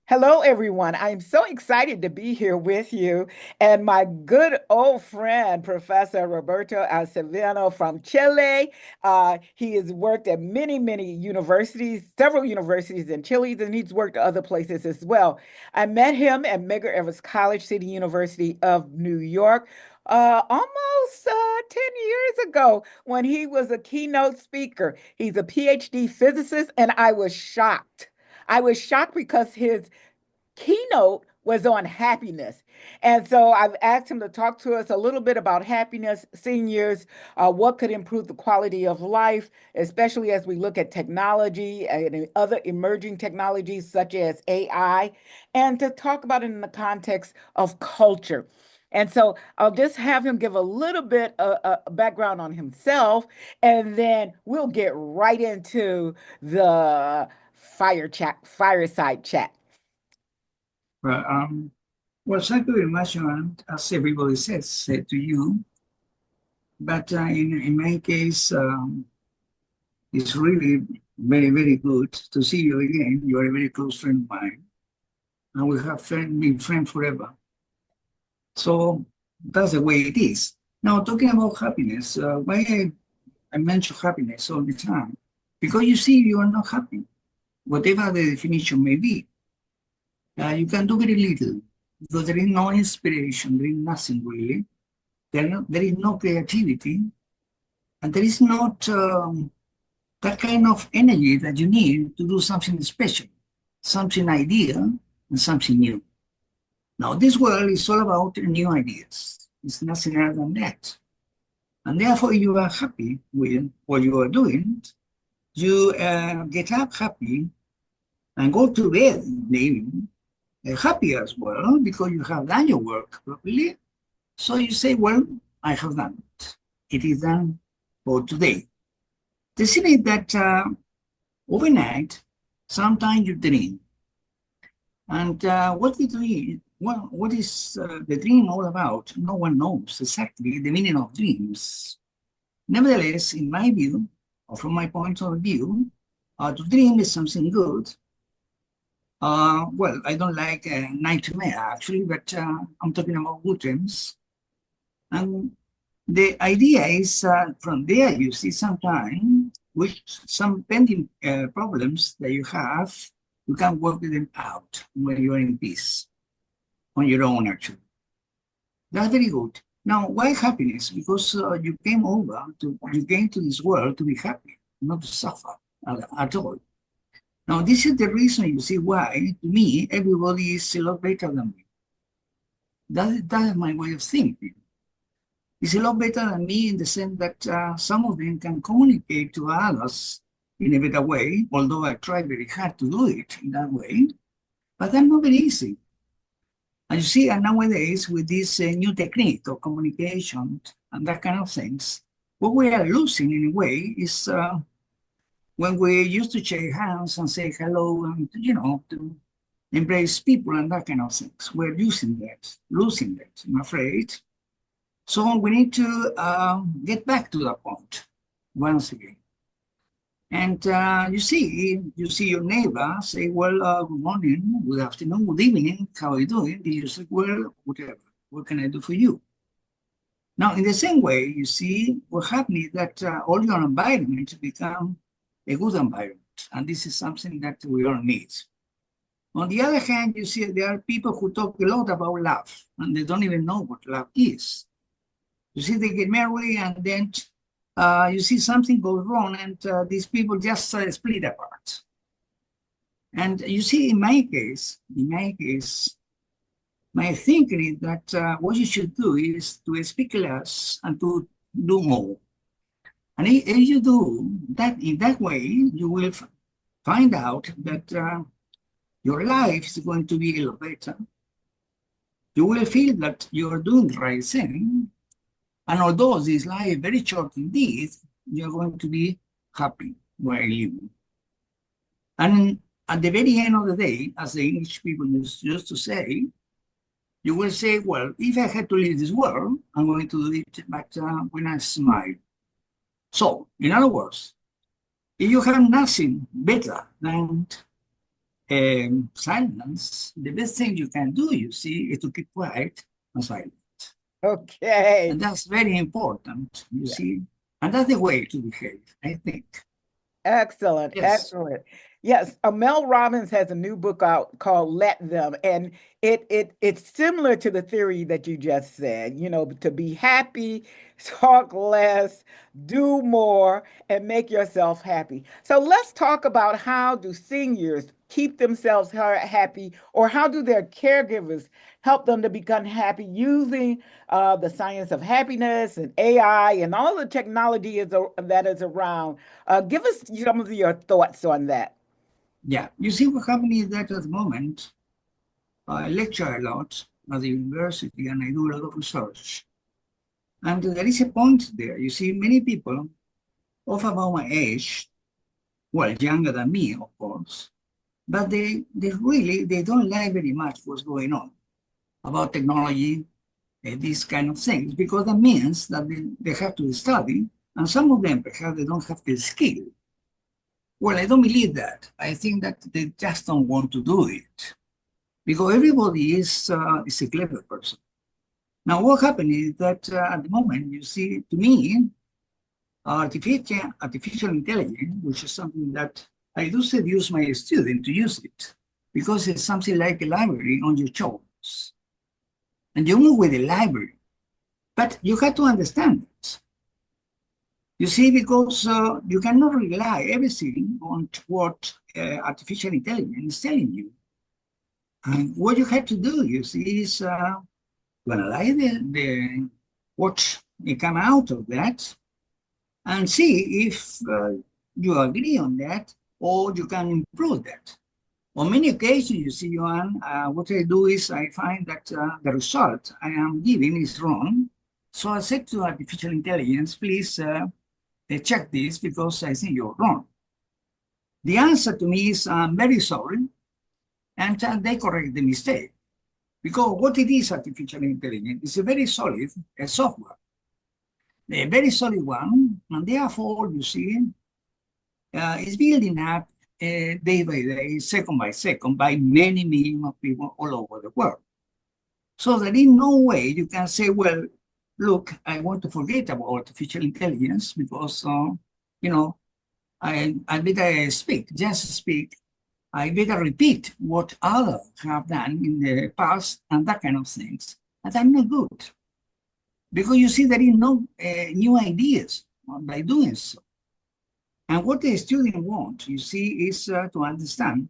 Hello, everyone. I am so excited to be here with you and my good old friend, Professor Roberto Acevedo from Chile. He has worked at many universities, several universities in Chile, and he's worked at other places as well. I met him at Medgar Evers College, City University of New York, almost 10 years ago when he was a keynote speaker. He's a PhD physicist, and I was shocked. I was shocked because his keynote was on happiness. And so I've asked him to talk to us a little bit about happiness, seniors, what could improve the quality of life, especially as we look at technology and other emerging technologies such as AI, and to talk about it in the context of culture. And so I'll just have him give a little bit of background on himself, and then we'll get right into the fireside chat. Well, well, thank you very much, and as everybody said to you. But in my case, it's really very good to see you again. You are a very close friend of mine, and we have been friends forever. So that's the way it is. Now, talking about happiness, why I mention happiness all the time? Because you see, you are not happy, whatever the definition may be. You can do very little because there is no inspiration, there is nothing really. There is no creativity, and there is not that kind of energy that you need to do something special, something ideal, and something new. Now, this world is all about new ideas. It's nothing other than that. And therefore, you are happy with what you are doing. You get up happy and go to bed in the evening happy as well because you have done your work properly. So you say, well, I have done it. It is done for today. The thing is that overnight, sometimes you dream. And what we dream, well, what is the dream all about? No one knows exactly the meaning of dreams. Nevertheless, in my view, or from my point of view, to dream is something good. Well, I don't like nightmare actually, but I'm talking about good dreams. And the idea is from there you see sometimes with some pending problems that you have, you can work them out when you are in peace on your own actually. That's very good. Now, why happiness? Because you came to this world to be happy, not to suffer at all. Now, this is the reason you see why, to me, everybody is a lot better than me. That is my way of thinking. It's a lot better than me in the sense that some of them can communicate to others in a better way, although I try very hard to do it in that way, but that's not very easy. And you see, nowadays, with this new technique of communication and that kind of things, what we are losing in a way is when we used to shake hands and say hello and, to embrace people and that kind of things. We're losing that, I'm afraid. So we need to get back to that point once again. And you see your neighbor say, well, good morning, good afternoon, good evening, how are you doing? Did you say, well, whatever, what can I do for you? Now, in the same way, you see what happens is that all your environment become a good environment. And this is something that we all need. On the other hand, you see there are people who talk a lot about love, and they don't even know what love is. You see, they get married, and then you see something goes wrong, and these people just split apart. And you see, in my case, my thinking is that what you should do is to speak less and to do more. And if you do that in that way, you will find out that your life is going to be a lot better. You will feel that you are doing the right thing. And although this life is very short indeed, you're going to be happy while living. And at the very end of the day, as the English people used to say, you will say, well, if I had to leave this world, I'm going to do it, but when I smile. So, in other words, if you have nothing better than silence, the best thing you can do, you see, is to keep quiet and silent. Okay. And that's very important, you Yeah. see. And that's the way to behave, I think. Excellent, Yes. excellent. Yes, Mel Robbins has a new book out called Let Them, and it's similar to the theory that you just said, to be happy, talk less, do more, and make yourself happy. So let's talk about how do seniors keep themselves happy, or how do their caregivers help them to become happy using the science of happiness and AI and all the technology that is around. Give us some of your thoughts on that. Yeah. You see, what happening is that at the moment, I lecture a lot at the university and I do a lot of research. And there is a point there. You see, many people of about my age, well, younger than me, of course, but they don't like very much what's going on about technology, these kind of things, because that means that they have to study, and some of them perhaps they don't have the skill. Well, I don't believe that. I think that they just don't want to do it because everybody is a clever person. Now, what happened is that at the moment, you see, to me, artificial intelligence, which is something that I do seduce my students to use it because it's something like a library on your shoulders. And you move with the library, but you have to understand it. You see, because you cannot rely everything on what artificial intelligence is telling you. And what you have to do, you see, is to analyze what come out of that and see if you agree on that or you can improve that. On many occasions, you see, Johan, what I do is I find that the result I am giving is wrong. So I said to artificial intelligence, please check this because I think you're wrong. The answer to me is, I'm very sorry, and they correct the mistake. Because what it is, artificial intelligence, is a very solid software, a very solid one, and therefore, you see, it's building up day by day, second by second, by many millions of people all over the world. So there is no way you can say, well, look, I want to forget about artificial intelligence because, you know, I better speak, just speak. I better repeat what others have done in the past and that kind of things. And that's not good because you see there is no new ideas by doing so. And what the student wants, you see, is to understand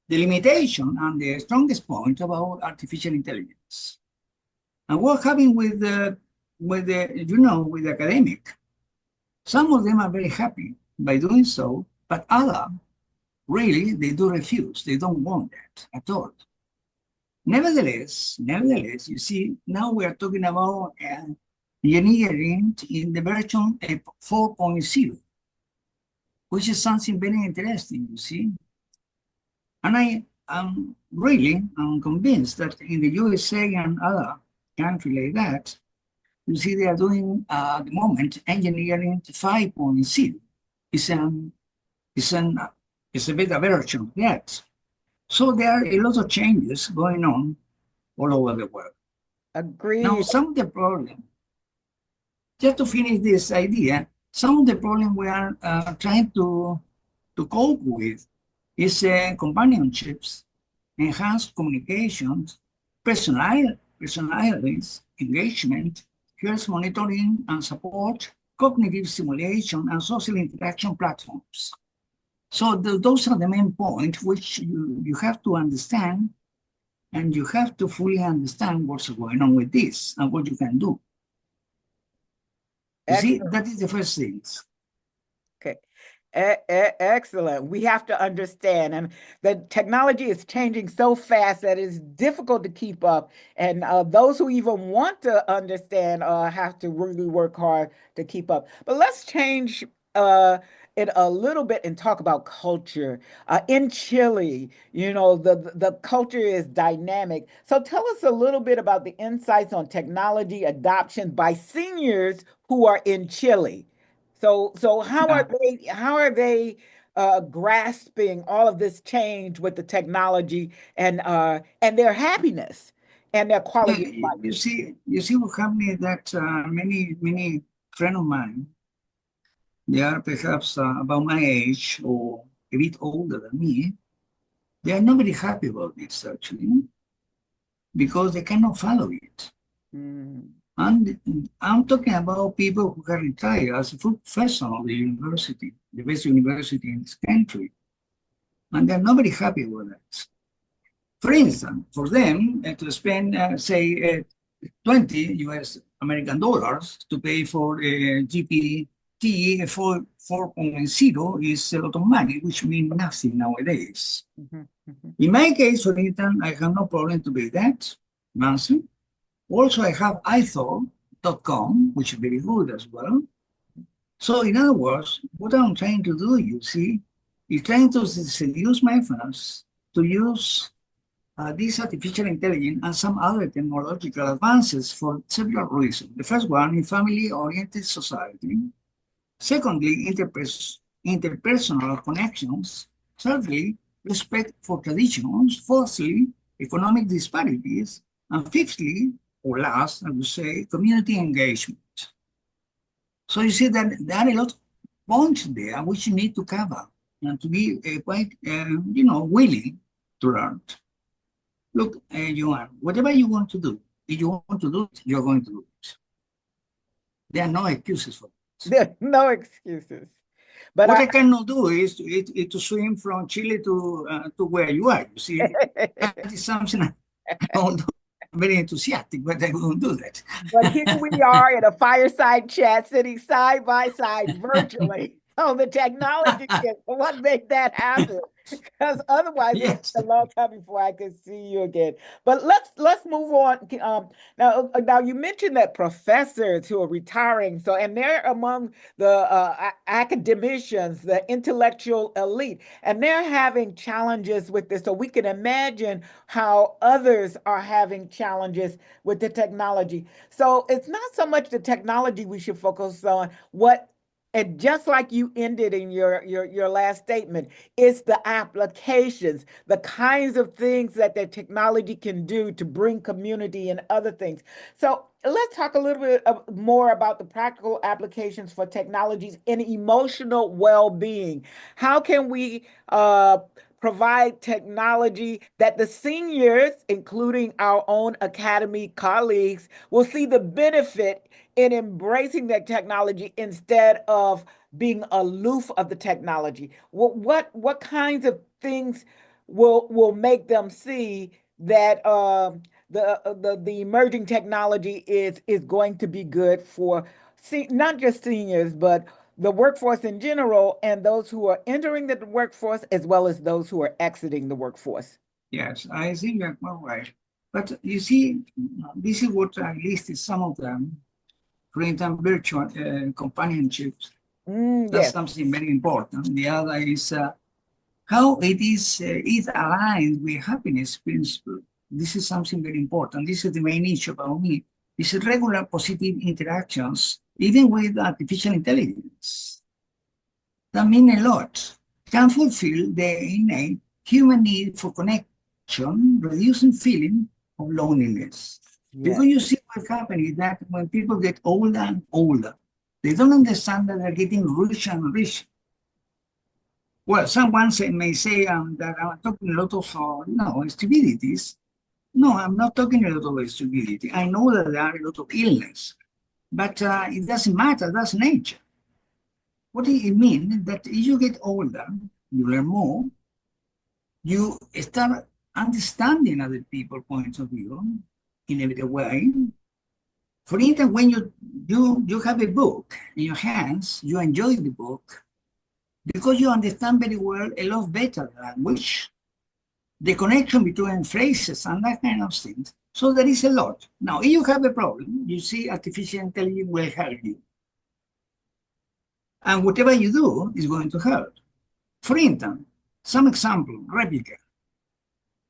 the limitation and the strongest point about artificial intelligence. And what happened with the, with the academic, some of them are very happy by doing so, but others, really, they do refuse. They don't want that at all. Nevertheless, you see, now we are talking about engineering in the version 4.0, which is something very interesting, you see. And I am really I'm convinced that in the USA and other countries like that, you see, they are doing at the moment engineering 5.0. It's an, it's an, it's a better version of that. So there are a lot of changes going on all over the world. Now, Agreed. some of the problem, just to finish this idea, some of the problem we are trying to cope with is companionships, enhanced communications, personalities, engagement, health monitoring and support, cognitive simulation, and social interaction platforms. So those are the main points which you have to understand, and you have to fully understand what's going on with this and what you can do. You see, Excellent. that is the first thing. Okay. Excellent. We have to understand, and the technology is changing so fast that it's difficult to keep up. And those who even want to understand have to really work hard to keep up. But let's change it a little bit and talk about culture. In Chile, the culture is dynamic. So tell us a little bit about the insights on technology adoption by seniors who are in Chile. So how are Yeah, they grasping all of this change with the technology and their happiness and their Yeah, quality of life. you see what happened is that many friends of mine, they are perhaps about my age or a bit older than me. They are not very happy about this actually because they cannot follow it. Mm. And I'm talking about people who have retired as a full professor of the university, the best university in this country, and they're not very happy with that. For instance, for them to spend, say, 20 US American dollars to pay for a GPT 4.0 is a lot of money, which means nothing nowadays. Mhm, mhm. In my case, for instance, I have no problem to pay that monthly. Also, I have iThought.com, which is very good as well. So, in other words, what I'm trying to do, you see, is trying to seduce my friends to use this artificial intelligence and some other technological advances for several reasons. The first one is family-oriented society. Secondly, interpersonal connections. Thirdly, respect for traditions. Fourthly, economic disparities. And fifthly, or last, I would say, community engagement. So you see that there are a lot of points there which you need to cover and to be quite, willing to learn. Look, Johan, whatever you want to do, if you want to do it, you're going to do it. There are no excuses for it. There are no excuses. But What I cannot do is to swim from Chile to where you are. You see, that is something I won't do. I'm very enthusiastic, but I won't do that. But here we are in a fireside chat, sitting side by side virtually. So the technology is what made that happen. Because otherwise, it Yes. was a long time before I could see you again. But let's move on. Now you mentioned that professors who are retiring, so and they're among the academicians, the intellectual elite, and they're having challenges with this. So we can imagine how others are having challenges with the technology. So it's not so much the technology we should focus on, and just like you ended in your last statement, it's the applications, the kinds of things that the technology can do to bring community and other things. So let's talk a little bit more about the practical applications for technologies in emotional well-being. How can we provide technology that the seniors, including our own academy colleagues, will see the benefit in embracing that technology instead of being aloof of the technology? What kinds of things will make them see that the emerging technology is going to be good for not just seniors, but the workforce in general, and those who are entering the workforce as well as those who are exiting the workforce? Yes, I think you're quite right. But you see, this is what I listed some of them. For instance, virtual companionships. That's Yes. something very important. The other is how it aligns with happiness principle. This is something very important. This is the main issue about me. It's regular positive interactions, even with artificial intelligence. That mean a lot. Can fulfill the innate human need for connection, reducing feeling of loneliness. Yes. Because you see what happens is that when people get older and older, they don't understand that they're getting richer and richer. Well, someone may say that I'm talking a lot of stupidities. No, I'm not talking a lot of stupidity. I know that there are a lot of illness, but it doesn't matter. That's nature. What it means that as you get older, you learn more, you start understanding other people's points of view in a better way. For instance, when you have a book in your hands, you enjoy the book because you understand very well a lot better language, the connection between phrases and that kind of things. So there is a lot. Now, if you have a problem, you see artificial intelligence will help you. And whatever you do is going to help. For instance, some example, Replica.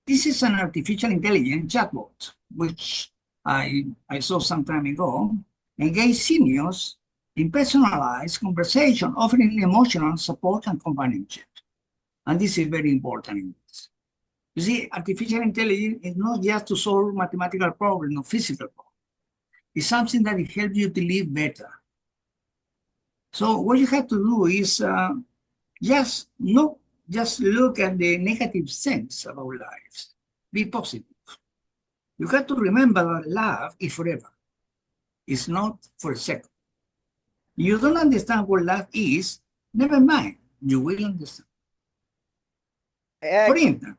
This is an artificial intelligence chatbot, which I saw some time ago, engage seniors in personalized conversation, offering emotional support and companionship. And this is very important in this. You see, artificial intelligence is not just to solve mathematical problems or physical problems. It's something that helps you to live better. So what you have to do is just not just look at the negative sense about life. Be positive. You have to remember that love is forever. It's not for a second. You don't understand what love is, never mind. You will understand. For Excellent. instance,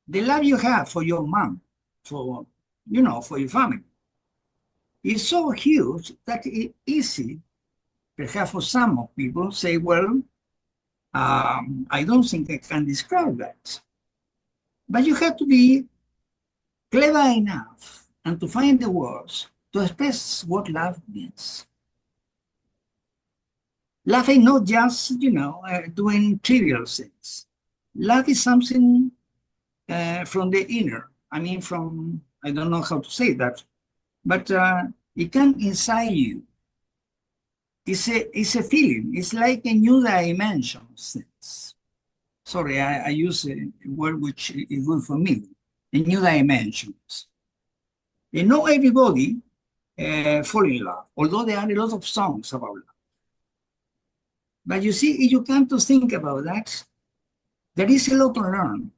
the love you have for your mom, for for your family, is so huge that it's easy, perhaps for some of people, say, well, I don't think I can describe that. But you have to be clever enough and to find the words to express what love means. Love is not just, doing trivial things. Love is something from the inner. I mean, I don't know how to say that, but it comes inside you. It's a feeling. It's like a new dimension of things. Sorry, I use a word which is good for me. A new dimensions. And not everybody fall in love, although there are a lot of songs about love. But you see, if you come to think about that, there is a lot to learn.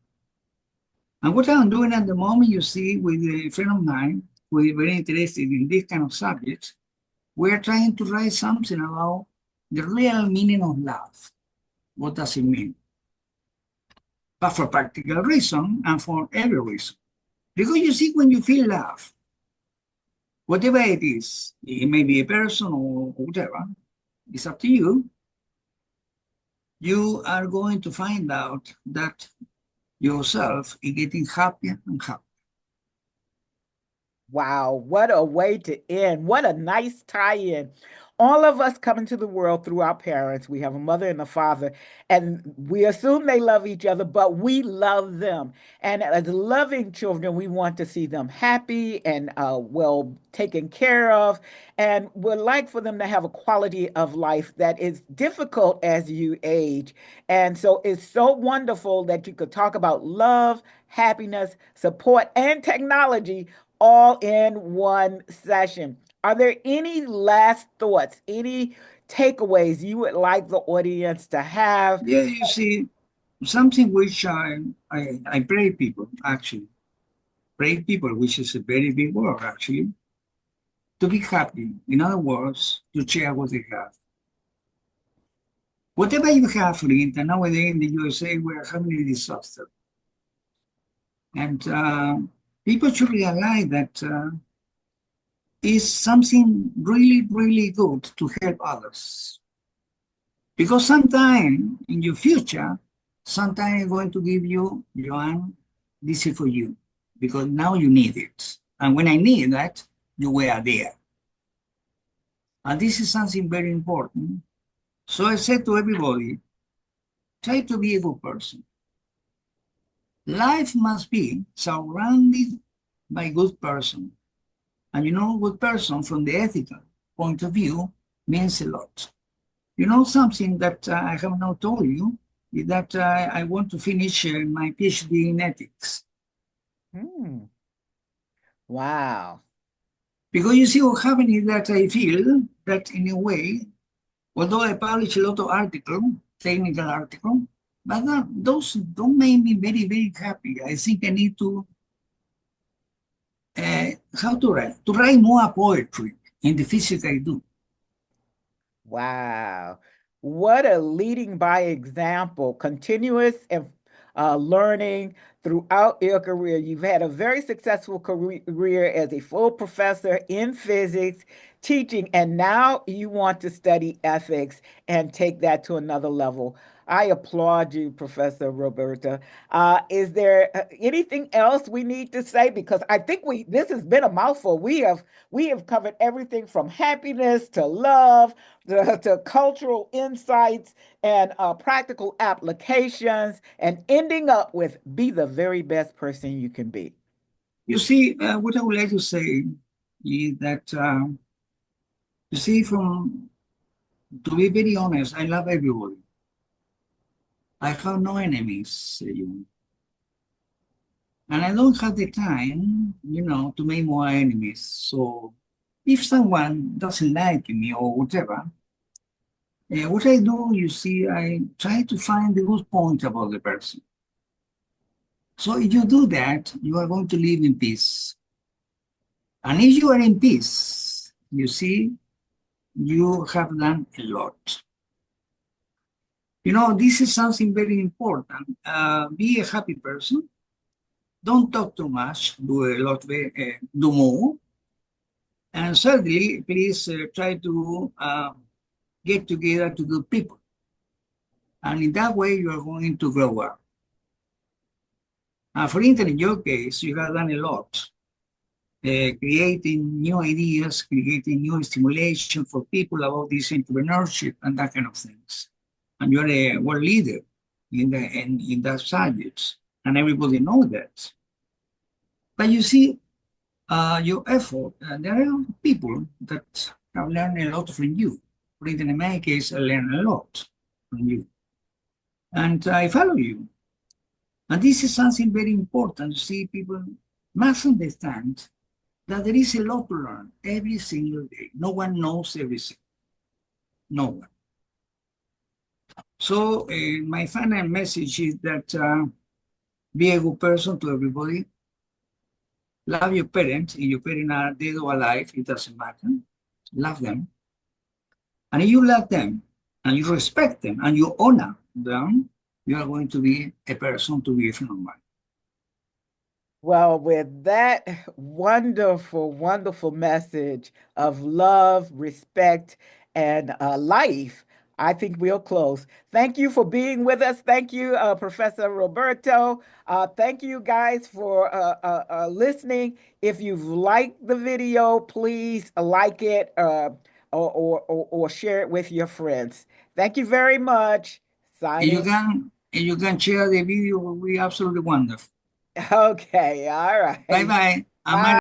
And what I'm doing at the moment, you see, with a friend of mine who is very interested in this kind of subjects, we're trying to write something about the real meaning of love. What does it mean? But for practical reason and for every reason. Because you see, when you feel love, whatever it is, it may be a person or whatever, it's up to you. You are going to find out that yourself is getting happier and happier. Wow, what a way to end. What a nice tie-in. All of us come into the world through our parents. We have a mother and a father, and we assume they love each other, but we love them. And as loving children, we want to see them happy and well taken care of. And we'd like for them to have a quality of life that is difficult as you age. And so it's so wonderful that you could talk about love, happiness, support, and technology all in one session. Are there any last thoughts, any takeaways you would like the audience to have? Yeah, you see, something which I pray people, actually, pray people, which is a very big word, actually, to be happy. In other words, to share what they have. Whatever you have, for instance, nowadays in the USA, we're having a disaster. And people should realize that it's something really, really good to help others. Because sometime in your future, sometime I'm going to give you, Joan, this is for you. Because now you need it. And when I need that, you were there. And this is something very important. So I said to everybody, try to be a good person. Life must be surrounded by good person. And good person from the ethical point of view means a lot. Something that I have not told you is that I want to finish my PhD in ethics. Hmm. Wow. Because you see what happened is that I feel that in a way, although I publish a lot of articles, technical articles, but those don't make me very, very happy. I think I need to, how to write? To write more poetry in the physics I do. Wow. What a leading by example, continuous and learning throughout your career. You've had a very successful career as a full professor in physics, teaching, and now you want to study ethics and take that to another level. I applaud you, Professor Roberta. Is there anything else we need to say? Because I think this has been a mouthful. We have covered everything from happiness to love to cultural insights and practical applications, and ending up with be the very best person you can be. You see, what I would like to say is that, you see, from to be very honest, I love everybody. I have no enemies, and I don't have the time, to make more enemies. So if someone doesn't like me or whatever, what I do, I try to find the good point about the person. So if you do that, you are going to live in peace. And if you are in peace, you have done a lot. This is something very important. Be a happy person. Don't talk too much. Do more. And thirdly, please try to get together to good people. And in that way, you are going to grow up. For instance, in your case, you have done a lot. Creating new ideas, creating new stimulation for people about this entrepreneurship and that kind of things. And you're a world leader in that subject, and everybody knows that. But you see, your effort, there are people that have learned a lot from you. For instance, in my case, I learned a lot from you. And I follow you. And this is something very important. You see, people must understand that there is a lot to learn every single day. No one knows everything. No one. So my final message is that be a good person to everybody. Love your parents. If your parents are dead or alive, it doesn't matter. Love them. And if you love them, and you respect them, and you honor them, you are going to be a person to be a friend of mine. Well, with that wonderful, wonderful message of love, respect, and life, I think we'll close. Thank you for being with us. Thank you, Professor Roberto. Thank you guys for listening. If you've liked the video, please like it or share it with your friends. Thank you very much. Signing. If you can share the video, it will be absolutely wonderful. Okay, all right. Bye bye. Bye.